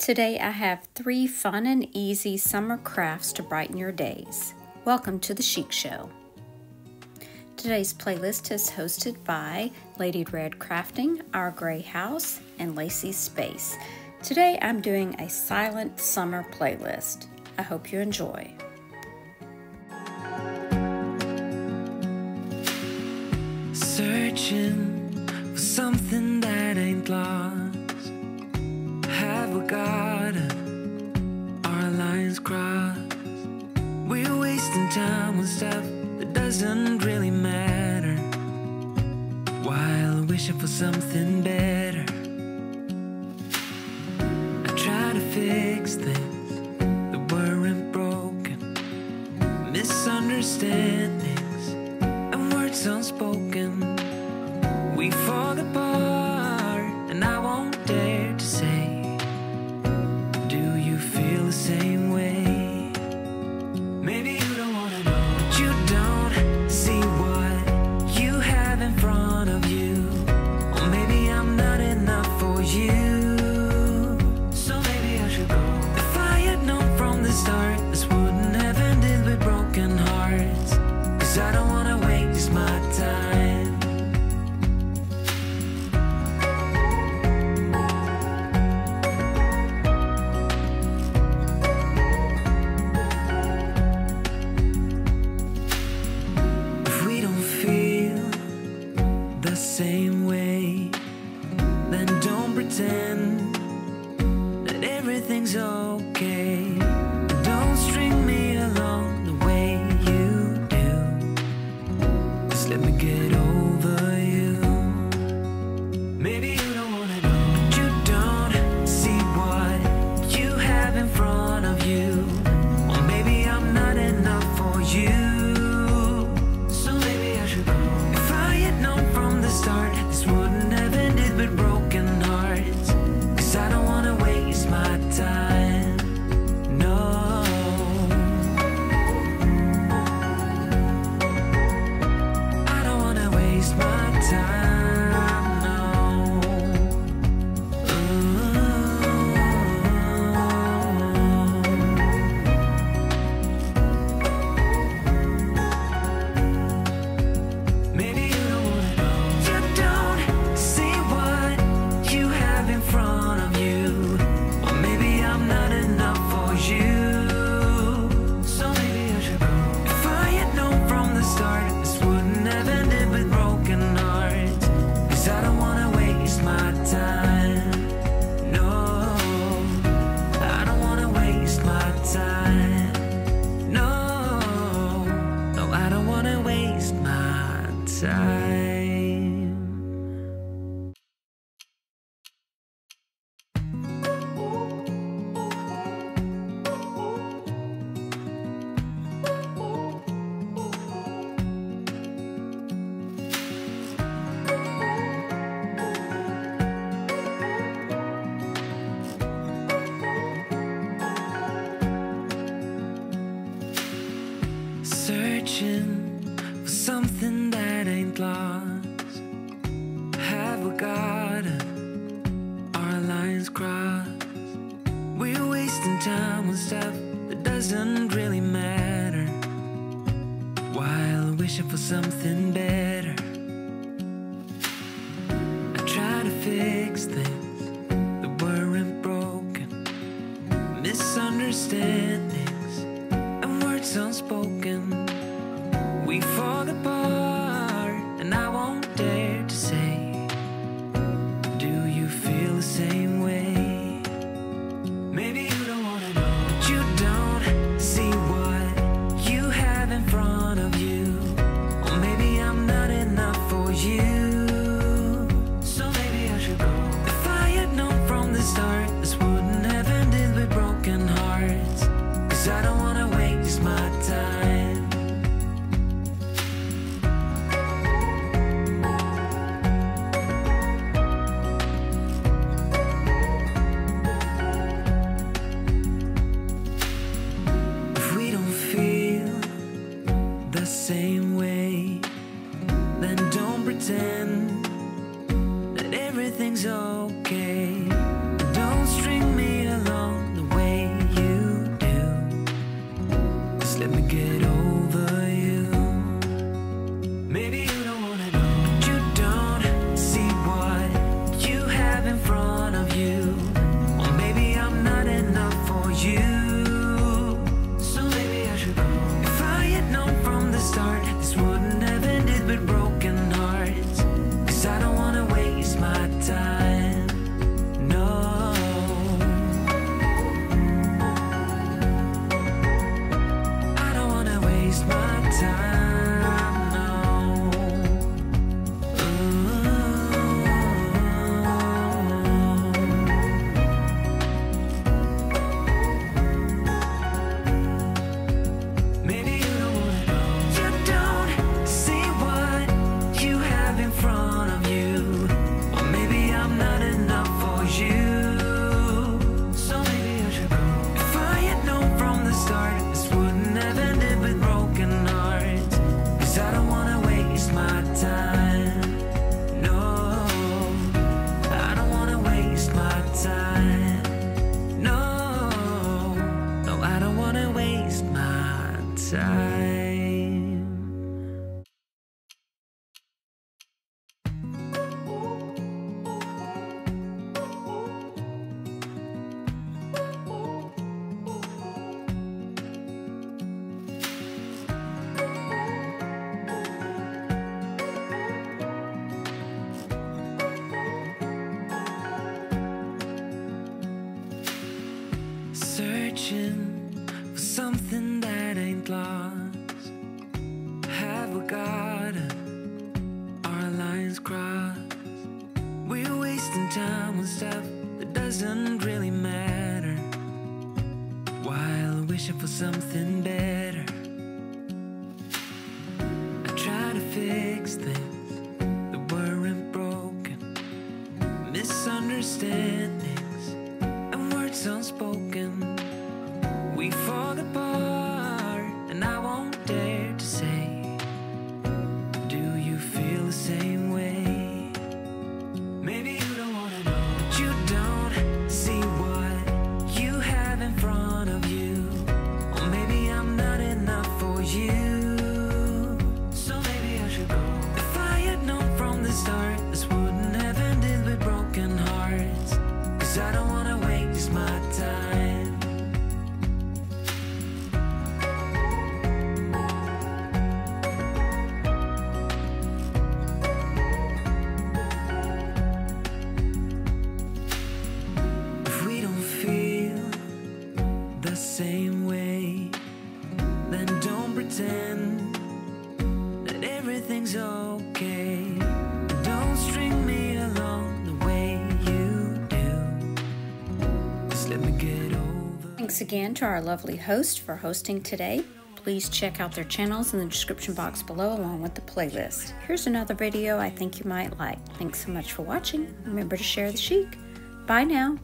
Today I have 3 fun and easy summer crafts to brighten your days. Welcome to the Chic Show. Today's playlist is hosted by Lady Red Crafting, Our Gray House, and Lacey's Space. Today I'm doing a silent summer playlist. I hope you enjoy. Searching for something that ain't lost. Have we got our lines crossed? We're wasting time on stuff that doesn't really matter, while wishing for something better. I try to fix things that weren't broken, misunderstandings and words unspoken. We fall apart and I won't dare to say, do you feel the same way? Maybe you don't wanna know, but you don't see what you have in front of you. Or maybe I'm not enough for you, so maybe I should go. If I had known from the start, this wouldn't have ended with broken hearts. Cause I don't wanna waste my time. Same way, then don't pretend that everything's okay. Don't string me along the way you do. Just let me get over you. Maybe you don't wanna know, but you don't see what you have in front of you. Or maybe I'm not enough for you, so maybe I should go. If I had known from the start, this wouldn't have ended with broken hearts. Cause I don't wanna waste my time, no. I don't wanna waste my time, no. Maybe you don't wanna know, you don't see what you have in front of you. Or maybe I'm not enough for you, so maybe I should go. If I had known from the start, this wouldn't have ended with broken hearts. Cause I don't wanna waste my time, no. I don't wanna waste my time, no. No, I don't wanna waste my time. Searching for something that ain't lost. Have we got our lines crossed? We're wasting time on stuff that doesn't really matter, while wishing for something better. I try to fix things that weren't broken, misunderstandings and words unspoken. We fall apart and I won't dare to say, do you feel the same way? Maybe you don't wanna know, but you don't see what you have in front of you. Or maybe I'm not enough for you, so maybe I should go. If I had known from the start, this wouldn't have ended with broken hearts. Cause I don't wanna waste my time. time. Searching for something that ain't lost. Have we got our lines crossed? We're wasting time on stuff that doesn't really matter, while wishing for something better. I try to fix things that weren't broken, misunderstandings and words unspoken. We fall apart, and I won't dare to say, do you feel the same way? Maybe you don't wanna know, but you don't see what you have in front of you. Or maybe I'm not enough for you, so maybe I should go. If I had known from the start, this wouldn't have ended with broken hearts. 'Cause I don't wanna waste my time. Same way, then don't pretend that everything's okay. Don't string me along the way you do. Just let me get over. Thanks again to our lovely host for hosting today. Please check out their channels in the description box below along with the playlist. Here's another video I think you might like. Thanks so much for watching. Remember to share the chic. Bye now.